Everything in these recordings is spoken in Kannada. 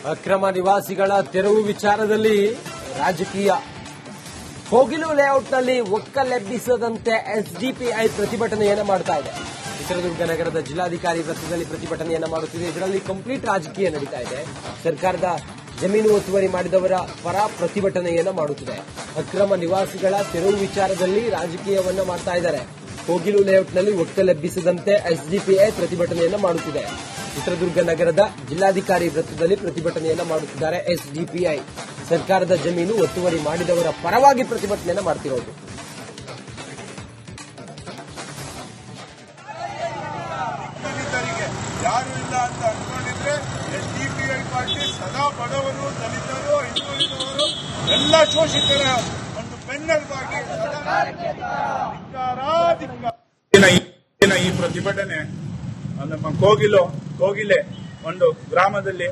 ಅಕ್ರಮ ನಿವಾಸಿಗಳ ತೆರವು ವಿಚಾರದಲ್ಲಿ ರಾಜಕೀಯ. ಕೋಗಿಲು ಲೇಔಟ್ನಲ್ಲಿ ಒಕ್ಕಲೆಬ್ಬಿಸದಂತೆ ಎಸ್ಡಿಪಿಐ ಪ್ರತಿಭಟನೆಯನ್ನು ಮಾಡ್ತಾ ಇದೆ. ಚಿತ್ರದುರ್ಗ ನಗರದ ಜಿಲ್ಲಾಧಿಕಾರಿ ವೃತ್ತದಲ್ಲಿ ಪ್ರತಿಭಟನೆಯನ್ನು ಮಾಡುತ್ತಿದೆ. ಇದರಲ್ಲಿ ಕಂಪ್ಲೀಟ್ ರಾಜಕೀಯ ನಡೀತಾ ಇದೆ. ಸರ್ಕಾರದ ಜಮೀನು ಒತ್ತುವರಿ ಮಾಡಿದವರ ಪರ ಪ್ರತಿಭಟನೆಯನ್ನು ಮಾಡುತ್ತಿದೆ. ಅಕ್ರಮ ನಿವಾಸಿಗಳ ತೆರವು ವಿಚಾರದಲ್ಲಿ ರಾಜಕೀಯವನ್ನ ಮಾಡ್ತಾ ಇದ್ದಾರೆ. ಕೋಗಿಲು ಲೇಔಟ್ನಲ್ಲಿ ಒಕ್ಕಲೆಬ್ಬಿಸದಂತೆ ಎಸ್ಡಿಪಿಐ ಪ್ರತಿಭಟನೆಯನ್ನು ಮಾಡುತ್ತಿದೆ. ಚಿತ್ರದುರ್ಗ ನಗರದ ಜಿಲ್ಲಾಧಿಕಾರಿ ವೃತ್ತದಲ್ಲಿ ಪ್ರತಿಭಟನೆಯನ್ನು ಮಾಡುತ್ತಿದ್ದಾರೆ. ಎಸ್ಡಿಪಿಐ ಸರ್ಕಾರದ ಜಮೀನು ಒತ್ತುವರಿ ಮಾಡಿದವರ ಪರವಾಗಿ ಪ್ರತಿಭಟನೆಯನ್ನು ಮಾಡ್ತಿರೋದು. ಯಾರು ಇಲ್ಲ ಅಂತ ಅನ್ಕೊಂಡಿದ್ರೆ ಎಸ್ಡಿಪಿಐ ಪಾರ್ಟಿ ಸದಾ ಬಡವರು, ದಲಿತರು, ಹಿಂದುಳಿದವರು ಎಲ್ಲ ಶೋಷಿತರ ಒಂದು ಬೆನ್ನೆಲುಬಾಗಿ ಈ ಪ್ರತಿಭಟನೆ ನಮ್ಮ ಕೋಗಿಲೆ ಒಂದು ಗ್ರಾಮದಲ್ಲಿ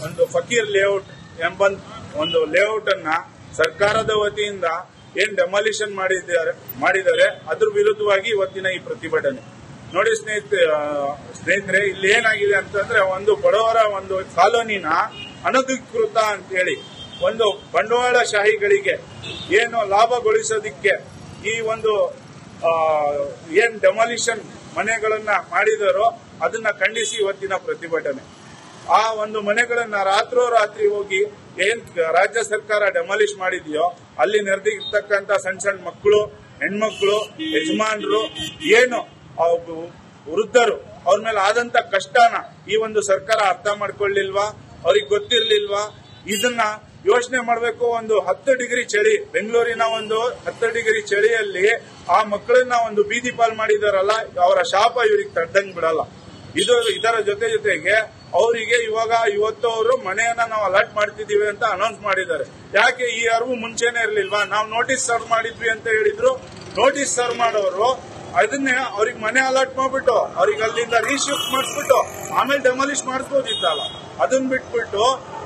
ಒಂದು ಫಕೀರ್ ಲೇಔಟ್ ಎಂಬ ಒಂದು ಲೇಔಟ್ ಅನ್ನ ಸರ್ಕಾರದ ವತಿಯಿಂದ ಏನ್ ಡೆಮಾಲಿಷನ್ ಮಾಡಿದ್ದಾರೆ ಅದ್ರ ವಿರುದ್ಧವಾಗಿ ಇವತ್ತಿನ ಈ ಪ್ರತಿಭಟನೆ. ನೋಡಿ ಸ್ನೇಹಿತರೆ, ಇಲ್ಲಿ ಏನಾಗಿದೆ ಅಂತಂದ್ರೆ ಒಂದು ಬಡವರ ಒಂದು ಕಾಲೋನಿನ ಅನಧಿಕೃತ ಅಂತ ಹೇಳಿ ಒಂದು ಬಂಡವಾಳಶಾಹಿಗಳಿಗೆ ಏನು ಲಾಭಗೊಳಿಸೋದಿಕ್ಕೆ ಈ ಒಂದು ಏನ್ ಡೆಮಾಲಿಷನ್ ಮನೆಗಳನ್ನ ಮಾಡಿದಾರೋ ಅದನ್ನ ಖಂಡಿಸಿ ಇವತ್ತಿನ ಪ್ರತಿಭಟನೆ. ಆ ಒಂದು ಮನೆಗಳನ್ನ ರಾತ್ರೋರಾತ್ರಿ ಹೋಗಿ ಏನ್ ರಾಜ್ಯ ಸರ್ಕಾರ ಡೆಮಾಲಿಷ್ ಮಾಡಿದೆಯೋ ಅಲ್ಲಿ ನೆರೆದಿರ್ತಕ್ಕಂಥ ಸಣ್ಣ ಮಕ್ಕಳು, ಹೆಣ್ಮಕ್ಳು, ಯಜಮಾನರು, ಏನು ವೃದ್ಧರು ಅವ್ರ ಮೇಲೆ ಆದಂತ ಕಷ್ಟನ ಈ ಒಂದು ಸರ್ಕಾರ ಅರ್ಥ ಮಾಡ್ಕೊಳ್ಳಿಲ್ವಾ? ಅವ್ರಿಗೆ ಗೊತ್ತಿರ್ಲಿಲ್ವಾ? ಇದನ್ನ ಯೋಚನೆ ಮಾಡಬೇಕು. ಒಂದು 10 ಡಿಗ್ರಿ ಚಳಿ, ಬೆಂಗಳೂರಿನ ಒಂದು 10 ಡಿಗ್ರಿ ಚಳಿಯಲ್ಲಿ ಆ ಮಕ್ಕಳನ್ನ ಒಂದು ಬೀದಿ ಪಾಲ್ ಮಾಡಿದಾರಲ್ಲ, ಅವರ ಶಾಪ ಇವ್ರಿಗೆ ತಡ್ದಂಗ್ ಬಿಡಲ್ಲ. ಇದರ ಜೊತೆಗೆ ಅವರಿಗೆ ಇವತ್ತು ಅವರು ಮನೆಯನ್ನ ನಾವು ಅಲರ್ಟ್ ಮಾಡ್ತಿದೀವಿ ಅಂತ ಅನೌನ್ಸ್ ಮಾಡಿದ್ದಾರೆ. ಯಾಕೆ ಈ ಅರಿವು ಮುಂಚೆನೆ ಇರ್ಲಿಲ್ವಾ? ನಾವು ನೋಟಿಸ್ ಸರ್ವ್ ಮಾಡಿದ್ವಿ ಅಂತ ಹೇಳಿದ್ರು. ನೋಟಿಸ್ ಸರ್ವ್ ಮಾಡೋರು ಅದನ್ನೇ ಅವ್ರಿಗೆ ಮನೆ ಅಲರ್ಟ್ ಮಾಡ್ಬಿಟ್ಟು ಅವ್ರಿಗೆ ಅಲ್ಲಿಂದ ರೀಶಿಫ್ಟ್ ಮಾಡಿಸ್ಬಿಟ್ಟು ಆಮೇಲೆ ಡೆಮಾಲಿಷ್ ಮಾಡಿಸ್ಬೋದಿತ್ತಲ್ಲ. ಅದನ್ನ ಬಿಟ್ಬಿಟ್ಟು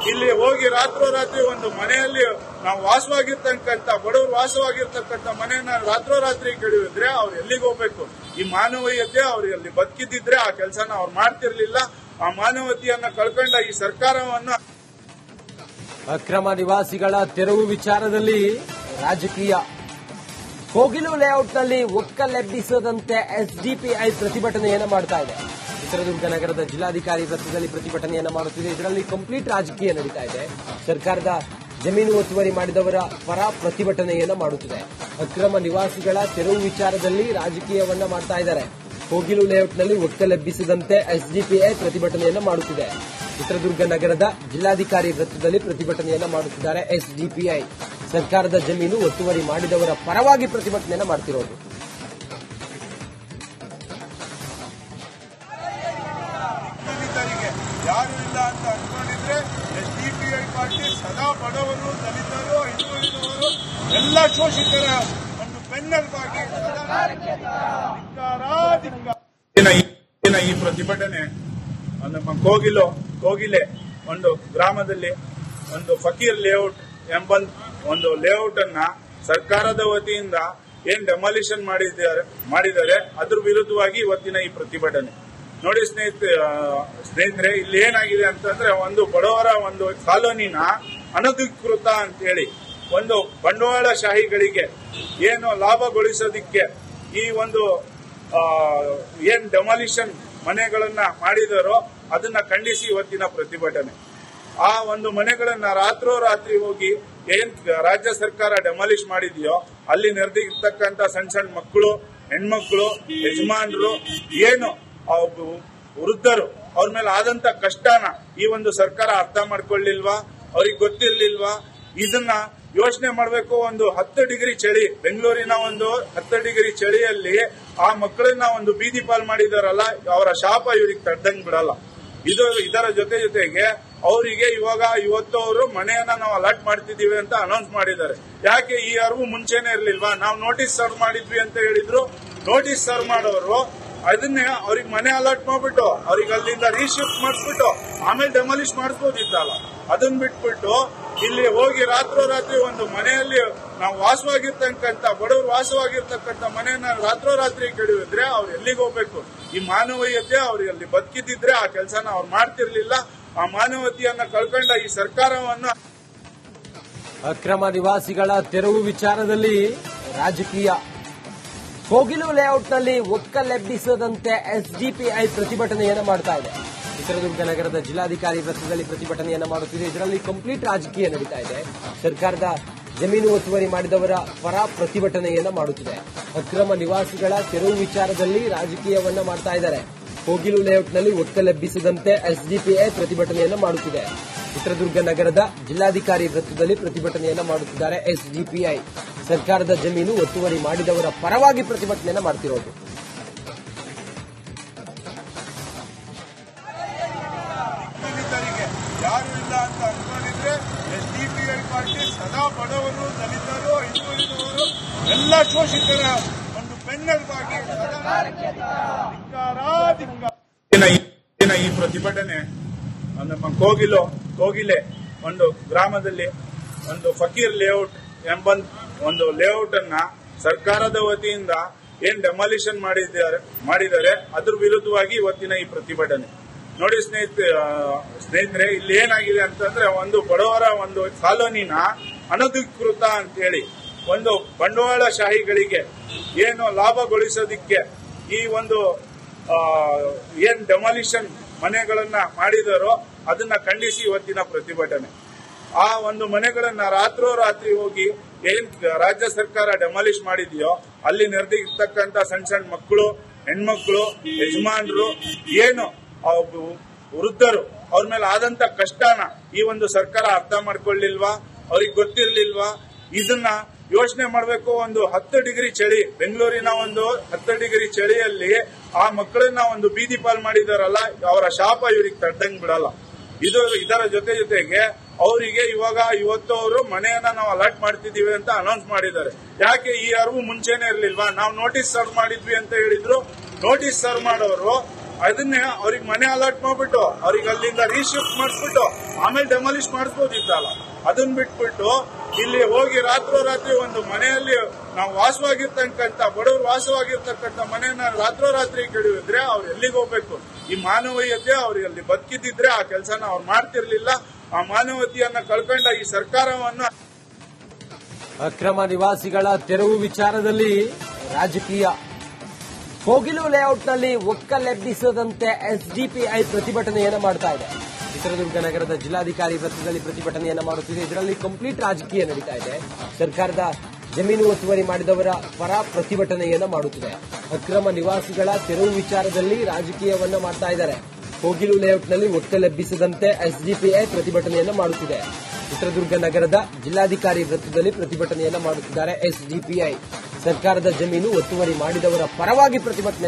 ಇಲ್ಲಿ ಹೋಗಿ ರಾತ್ರೋರಾತ್ರಿ ಒಂದು ಮನೆಯಲ್ಲಿ ನಾವು ವಾಸವಾಗಿರ್ತಕ್ಕಂಥ ಬಡವರು ವಾಸವಾಗಿರ್ತಕ್ಕಂಥ ಮನೆಯನ್ನ ರಾತ್ರೋರಾತ್ರಿ ಕೆಡವಿದ್ರೆ ಅವ್ರು ಎಲ್ಲಿಗೆ ಹೋಗ್ಬೇಕು? ಈ ಮಾನವೀಯತೆ ಅವ್ರಿಗೆ ಅಲ್ಲಿ ಬದುಕಿದ್ರೆ ಆ ಕೆಲಸನ ಅವ್ರು ಮಾಡ್ತಿರ್ಲಿಲ್ಲ. ಆ ಮಾನವತೆಯನ್ನ ಕಳ್ಕೊಂಡ ಈ ಸರ್ಕಾರವನ್ನ. ಅಕ್ರಮ ನಿವಾಸಿಗಳ ತೆರವು ವಿಚಾರದಲ್ಲಿ ರಾಜಕೀಯ. ಕೋಗಿಲು ಲೇಔಟ್ನಲ್ಲಿ ಒಕ್ಕಲೆಬ್ಬಿಸದಂತೆ ಎಸ್ಡಿಪಿಐ ಪ್ರತಿಭಟನೆಯನ್ನು ಮಾಡ್ತಾ ಇದೆ. ಚಿತ್ರದುರ್ಗ ನಗರದ ಜಿಲ್ಲಾಧಿಕಾರಿ ವೃತ್ತದಲ್ಲಿ ಪ್ರತಿಭಟನೆಯನ್ನು ಮಾಡುತ್ತಿದೆ. ಇದರಲ್ಲಿ ಕಂಪ್ಲೀಟ್ ರಾಜಕೀಯ ನಡೀತಾ ಇದೆ. ಸರ್ಕಾರದ ಜಮೀನು ಒತ್ತುವರಿ ಮಾಡಿದವರ ಪರ ಪ್ರತಿಭಟನೆಯನ್ನು ಮಾಡುತ್ತಿದೆ. ಅಕ್ರಮ ನಿವಾಸಿಗಳ ತೆರವು ವಿಚಾರದಲ್ಲಿ ರಾಜಕೀಯವನ್ನ ಮಾಡ್ತಾ ಇದ್ದಾರೆ. ಕೋಗಿಲು ಲೇಔಟ್ನಲ್ಲಿ ಒಕ್ಕಲೆಬ್ಬಿಸದಂತೆ ಎಸ್ಡಿಪಿಐ ಪ್ರತಿಭಟನೆಯನ್ನು ಮಾಡುತ್ತಿದೆ. ಚಿತ್ರದುರ್ಗ ನಗರದ ಜಿಲ್ಲಾಧಿಕಾರಿ ವೃತ್ತದಲ್ಲಿ ಪ್ರತಿಭಟನೆಯನ್ನು ಮಾಡುತ್ತಿದ್ದಾರೆ. ಎಸ್ಡಿಪಿಐ ಸರ್ಕಾರದ ಜಮೀನು ಒತ್ತುವರಿ ಮಾಡಿದವರ ಪರವಾಗಿ ಪ್ರತಿಭಟನೆಯನ್ನು ಮಾಡ್ತಿರೋದು. ಯಾರು ಇಲ್ಲ ಅಂತ ಅನ್ಕೊಂಡಿದ್ರೆ ಎಸ್ಡಿಪಿಐ ಪಾರ್ಟಿ ಸದಾ ಬಡವರು, ದಲಿತರು, ಹಿಂದುಳಿದವರು ಎಲ್ಲ ಶೋಷಿತರ ಒಂದು ಬೆನ್ನೆಲುಬಾಗಿ ಈ ಪ್ರತಿಭಟನೆ ನಮ್ಮ ಕೋಗಿಲೆ ಒಂದು ಗ್ರಾಮದಲ್ಲಿ ಒಂದು ಫಕೀರ್ ಲೇಔಟ್ ಎಂಬ ಒಂದು ಲೇಔಟ್ ಅನ್ನ ಸರ್ಕಾರದ ವತಿಯಿಂದ ಏನ್ ಡೆಮಾಲಿಷನ್ ಮಾಡಿದ್ದಾರೆ ಅದ್ರ ವಿರುದ್ಧವಾಗಿ ಇವತ್ತಿನ ಈ ಪ್ರತಿಭಟನೆ. ನೋಡಿ ಸ್ನೇಹಿತರೆ, ಇಲ್ಲಿ ಏನಾಗಿದೆ ಅಂತಂದ್ರೆ ಒಂದು ಬಡವರ ಒಂದು ಕಾಲೋನಿನ ಅನಧಿಕೃತ ಅಂತ ಹೇಳಿ ಒಂದು ಬಂಡವಾಳಶಾಹಿಗಳಿಗೆ ಏನು ಲಾಭಗೊಳಿಸೋದಿಕ್ಕೆ ಈ ಒಂದು ಏನ್ ಡೆಮಾಲಿಷನ್ ಮನೆಗಳನ್ನ ಮಾಡಿದಾರೋ ಅದನ್ನ ಖಂಡಿಸಿ ಇವತ್ತಿನ ಪ್ರತಿಭಟನೆ. ಆ ಒಂದು ಮನೆಗಳನ್ನ ರಾತ್ರೋರಾತ್ರಿ ಹೋಗಿ ಏನ್ ರಾಜ್ಯ ಸರ್ಕಾರ ಡೆಮಾಲಿಷ್ ಮಾಡಿದೆಯೋ ಅಲ್ಲಿ ನೆರೆದಿರ್ತಕ್ಕಂಥ ಸಣ್ಣ ಮಕ್ಕಳು, ಹೆಣ್ಮಕ್ಳು, ಯಜಮಾನರು, ಏನು ವೃದ್ಧರು ಅವ್ರ ಮೇಲೆ ಆದಂತ ಕಷ್ಟನ ಈ ಒಂದು ಸರ್ಕಾರ ಅರ್ಥ ಮಾಡ್ಕೊಳ್ಳಿಲ್ವಾ? ಅವ್ರಿಗೆ ಗೊತ್ತಿರ್ಲಿಲ್ವಾ? ಇದನ್ನ ಯೋಚನೆ ಮಾಡಬೇಕು. ಒಂದು 10 ಡಿಗ್ರಿ ಚಳಿ, ಬೆಂಗಳೂರಿನ ಒಂದು 10 ಡಿಗ್ರಿ ಚಳಿಯಲ್ಲಿ ಆ ಮಕ್ಕಳನ್ನ ಒಂದು ಬೀದಿ ಪಾಲ್ ಮಾಡಿದಾರಲ್ಲ, ಅವರ ಶಾಪ ಇವ್ರಿಗೆ ತಡ್ದಂಗ್ ಬಿಡಲ್ಲ. ಇದರ ಜೊತೆಗೆ ಅವರಿಗೆ ಇವತ್ತು ಅವರು ಮನೆಯನ್ನ ನಾವು ಅಲರ್ಟ್ ಮಾಡ್ತಿದೀವಿ ಅಂತ ಅನೌನ್ಸ್ ಮಾಡಿದ್ದಾರೆ. ಯಾಕೆ ಈ ಅರಿವು ಮುಂಚೆನೆ ಇರ್ಲಿಲ್ವಾ? ನಾವು ನೋಟಿಸ್ ಸರ್ವ್ ಮಾಡಿದ್ವಿ ಅಂತ ಹೇಳಿದ್ರು. ನೋಟಿಸ್ ಸರ್ವ್ ಮಾಡೋರು ಅದನ್ನೇ ಅವ್ರಿಗೆ ಮನೆ ಅಲರ್ಟ್ ಮಾಡ್ಬಿಟ್ಟು ಅವ್ರಿಗೆ ಅಲ್ಲಿಂದ ರೀಶಿಫ್ಟ್ ಮಾಡಿಸ್ಬಿಟ್ಟು ಆಮೇಲೆ ಡೆಮಾಲಿಷ್ ಮಾಡಿಸ್ಬೋದಿತ್ತಲ್ಲ. ಅದನ್ನ ಬಿಟ್ಬಿಟ್ಟು ಇಲ್ಲಿ ಹೋಗಿ ರಾತ್ರೋರಾತ್ರಿ ಒಂದು ಮನೆಯಲ್ಲಿ ನಾವು ವಾಸವಾಗಿರ್ತಕ್ಕಂಥ ಬಡವರು ವಾಸವಾಗಿರ್ತಕ್ಕಂಥ ಮನೆಯನ್ನ ರಾತ್ರೋರಾತ್ರಿ ಕೆಡವಿದ್ರೆ ಅವ್ರು ಎಲ್ಲಿಗೆ ಹೋಗ್ಬೇಕು? ಈ ಮಾನವೀಯತೆ ಅವ್ರಿಗೆ ಅಲ್ಲಿ ಬದುಕಿದ್ರೆ ಆ ಕೆಲಸನ ಅವ್ರು ಮಾಡ್ತಿರ್ಲಿಲ್ಲ. ಆ ಮಾನವತೆಯನ್ನ ಕಳ್ಕೊಂಡ ಈ ಸರ್ಕಾರವನ್ನ ಅಕ್ರಮ ನಿವಾಸಿಗಳ ತೆರವು ವಿಚಾರದಲ್ಲಿ ರಾಜಕೀಯ ಕೋಗಿಲು ಲೇಔಟ್ನಲ್ಲಿ ಒಕ್ಕಲೆಬ್ಬಿಸದಂತೆ ಎಸ್ಡಿಪಿಐ ಪ್ರತಿಭಟನೆಯನ್ನು ಮಾಡ್ತಾ ಇದೆ. ಚಿತ್ರದುರ್ಗ ನಗರದ ಜಿಲ್ಲಾಧಿಕಾರಿ ವೃತ್ತದಲ್ಲಿ ಪ್ರತಿಭಟನೆಯನ್ನು ಮಾಡುತ್ತಿದೆ. ಇದರಲ್ಲಿ ಕಂಪ್ಲೀಟ್ ರಾಜಕೀಯ ನಡೀತಾ ಇದೆ. ಸರ್ಕಾರದ ಜಮೀನು ಒತ್ತುವರಿ ಮಾಡಿದವರ ಪರ ಪ್ರತಿಭಟನೆಯನ್ನ ಮಾಡುತ್ತಿದೆ. ಅಕ್ರಮ ನಿವಾಸಿಗಳ ತೆರವು ವಿಚಾರದಲ್ಲಿ ರಾಜಕೀಯವನ್ನ ಮಾಡ್ತಾ ಇದ್ದಾರೆ. ಕೋಗಿಲು ಲೇಔಟ್ನಲ್ಲಿ ಒಕ್ಕಲೆಬ್ಬಿಸದಂತೆ ಎಸ್ಡಿಪಿಐ ಪ್ರತಿಭಟನೆಯನ್ನ ಮಾಡುತ್ತಿದೆ. ಚಿತ್ರದುರ್ಗ ನಗರದ ಜಿಲ್ಲಾಧಿಕಾರಿ ವೃತ್ತದಲ್ಲಿ ಪ್ರತಿಭಟನೆಯನ್ನ ಮಾಡುತ್ತಿದ್ದಾರೆ. ಎಸ್ಡಿಪಿಐ ಸರ್ಕಾರದ ಜಮೀನು ಒತ್ತುವರಿ ಮಾಡಿದವರ ಪರವಾಗಿ ಪ್ರತಿಭಟನೆಯನ್ನ ಮಾಡ್ತಿರೋದು. ದಲಿತರಿಗೆ ಯಾರು ಇಲ್ಲ ಅಂತ ಅನ್ಕೊಂಡಿದ್ರೆ ಎಸ್ಡಿಪಿಐ ಪಾರ್ಟಿ ಸದಾ ಬಡವರು, ದಲಿತರು, ಹಿಂದುಳಿದವರು ಎಲ್ಲ ಶೋಷಿತರ ಒಂದು ಬೆನ್ನೆಲುಬಾಗಿ ಈ ಪ್ರತಿಭಟನೆ ನಮ್ಮ ಕೋಗಿಲೆ ಒಂದು ಗ್ರಾಮದಲ್ಲಿ ಒಂದು ಫಕೀರ್ ಲೇಔಟ್ ಎಂಬ ಒಂದು ಲೇಔಟ್ ಅನ್ನ ಸರ್ಕಾರದ ವತಿಯಿಂದ ಏನ್ ಡೆಮಾಲಿಷನ್ ಮಾಡಿದ್ದಾರೆ ಅದ್ರ ವಿರುದ್ಧವಾಗಿ ಇವತ್ತಿನ ಈ ಪ್ರತಿಭಟನೆ. ನೋಡಿ ಸ್ನೇಹಿತರೆ, ಇಲ್ಲಿ ಏನಾಗಿದೆ ಅಂತಂದ್ರೆ ಒಂದು ಬಡವರ ಒಂದು ಕಾಲೋನಿನ ಅನಧಿಕೃತ ಅಂತೇಳಿ ಒಂದು ಬಂಡವಾಳಶಾಹಿಗಳಿಗೆ ಏನು ಲಾಭಗೊಳಿಸೋದಿಕ್ಕೆ ಈ ಒಂದು ಏನ್ ಡೆಮಾಲಿಷನ್ ಮನೆಗಳನ್ನ ಮಾಡಿದಾರೋ ಅದನ್ನ ಖಂಡಿಸಿ ಇವತ್ತಿನ ಪ್ರತಿಭಟನೆ. ಆ ಒಂದು ಮನೆಗಳನ್ನ ರಾತ್ರೋರಾತ್ರಿ ಹೋಗಿ ಏನ್ ರಾಜ್ಯ ಸರ್ಕಾರ ಡೆಮಾಲಿಷ್ ಮಾಡಿದೆಯೋ ಅಲ್ಲಿ ನೆರೆದಿರ್ತಕ್ಕಂಥ ಸಣ್ಣ ಮಕ್ಕಳು, ಹೆಣ್ಮಕ್ಳು, ಯಜಮಾನರು, ಏನು ವೃದ್ಧರು ಅವ್ರ ಮೇಲೆ ಆದಂತ ಕಷ್ಟನ ಈ ಒಂದು ಸರ್ಕಾರ ಅರ್ಥ ಮಾಡ್ಕೊಳ್ಳಿಲ್ವಾ? ಅವ್ರಿಗೆ ಗೊತ್ತಿರ್ಲಿಲ್ವಾ? ಇದನ್ನ ಯೋಚನೆ ಮಾಡಬೇಕು. ಒಂದು 10 ಡಿಗ್ರಿ ಚಳಿ, ಬೆಂಗಳೂರಿನ ಒಂದು 10 ಡಿಗ್ರಿ ಚಳಿಯಲ್ಲಿ ಆ ಮಕ್ಕಳನ್ನ ಒಂದು ಬೀದಿ ಪಾಲ್ ಮಾಡಿದಾರಲ್ಲ, ಅವರ ಶಾಪ ಇವ್ರಿಗೆ ತಡ್ದಂಗ್ ಬಿಡಲ್ಲ. ಇದರ ಜೊತೆಗೆ ಅವರಿಗೆ ಇವತ್ತು ಅವರು ಮನೆಯನ್ನ ನಾವು ಅಲಾಟ್ ಮಾಡ್ತಿದೀವಿ ಅಂತ ಅನೌನ್ಸ್ ಮಾಡಿದ್ದಾರೆ. ಯಾಕೆ ಈ ಅರಿವು ಮುಂಚೆನೆ ಇರ್ಲಿಲ್ವಾ? ನಾವು ನೋಟಿಸ್ ಸರ್ವ್ ಮಾಡಿದ್ವಿ ಅಂತ ಹೇಳಿದ್ರು. ನೋಟಿಸ್ ಸರ್ವ್ ಮಾಡೋರು ಅದನ್ನೇ ಅವ್ರಿಗೆ ಮನೆ ಅಲಾಟ್ ಮಾಡ್ಬಿಟ್ಟು ಅವ್ರಿಗೆ ಅಲ್ಲಿಂದ ರೀಶಿಫ್ಟ್ ಮಾಡಿಸ್ಬಿಟ್ಟು ಆಮೇಲೆ ಡೆಮಾಲಿಷ್ ಮಾಡಿಸ್ಬೋದಿತ್ತಲ್ಲ. ಅದನ್ನ ಬಿಟ್ಬಿಟ್ಟು ಇಲ್ಲಿ ಹೋಗಿ ರಾತ್ರೋರಾತ್ರಿ ಒಂದು ಮನೆಯಲ್ಲಿ ನಾವು ವಾಸವಾಗಿರ್ತಕ್ಕಂಥ ಬಡವರು ವಾಸವಾಗಿರ್ತಕ್ಕಂಥ ಮನೆಯನ್ನ ರಾತ್ರೋರಾತ್ರಿ ಕೆಡವಿದ್ರೆ ಅವ್ರು ಎಲ್ಲಿಗೆ ಹೋಗ್ಬೇಕು? ಈ ಮಾನವೀಯತೆ ಅವ್ರಿಗೆ ಅಲ್ಲಿ ಬದುಕಿದ್ರೆ ಆ ಕೆಲಸನ ಅವ್ರು ಮಾಡ್ತಿರ್ಲಿಲ್ಲ. ಆ ಮಾನವತೆಯನ್ನ ಕಳ್ಕೊಂಡ ಈ ಸರ್ಕಾರವನ್ನ ಅಕ್ರಮ ನಿವಾಸಿಗಳ ತೆರವು ವಿಚಾರದಲ್ಲಿ ರಾಜಕೀಯ ಕೋಗಿಲು ಲೇಔಟ್ನಲ್ಲಿ ಒಕ್ಕಲೆಬ್ಬಿಸದಂತೆ ಎಸ್ಡಿಪಿಐ ಪ್ರತಿಭಟನೆಯನ್ನು ಮಾಡ್ತಾ ಇದೆ. ಚಿತ್ರದುರ್ಗ ನಗರದ ಜಿಲ್ಲಾಧಿಕಾರಿ ವೃತ್ತದಲ್ಲಿ ಪ್ರತಿಭಟನೆಯನ್ನು ಮಾಡುತ್ತಿದೆ. ಇದರಲ್ಲಿ ಕಂಪ್ಲೀಟ್ ರಾಜಕೀಯ ನಡೀತಾ ಇದೆ. ಸರ್ಕಾರದ ಜಮೀನು ಒತ್ತುವರಿ ಮಾಡಿದವರ ಪರ ಪ್ರತಿಭಟನೆಯನ್ನು ಮಾಡುತ್ತಿದೆ. ಅಕ್ರಮ ನಿವಾಸಿಗಳ ತೆರವು ವಿಚಾರದಲ್ಲಿ ರಾಜಕೀಯವನ್ನ ಮಾಡ್ತಾ ಇದ್ದಾರೆ. ಕೋಗಿಲು ಲೇಔಟ್ನಲ್ಲಿ ಒಕ್ಕಲೆಬ್ಬಿಸದಂತೆ ಎಸ್ಡಿಪಿಐ ಪ್ರತಿಭಟನೆಯನ್ನು ಮಾಡುತ್ತಿದೆ. ಚಿತ್ರದುರ್ಗ ನಗರದ ಜಿಲ್ಲಾಧಿಕಾರಿ ವೃತ್ತದಲ್ಲಿ ಪ್ರತಿಭಟನೆಯನ್ನು ಮಾಡುತ್ತಿದ್ದಾರೆ. ಎಸ್ಡಿಪಿಐ ಸರ್ಕಾರದ ಜಮೀನು ಒತ್ತುವರಿ ಮಾಡಿದವರ ಪರವಾಗಿ ಪ್ರತಿಭಟನೆಯನ್ನು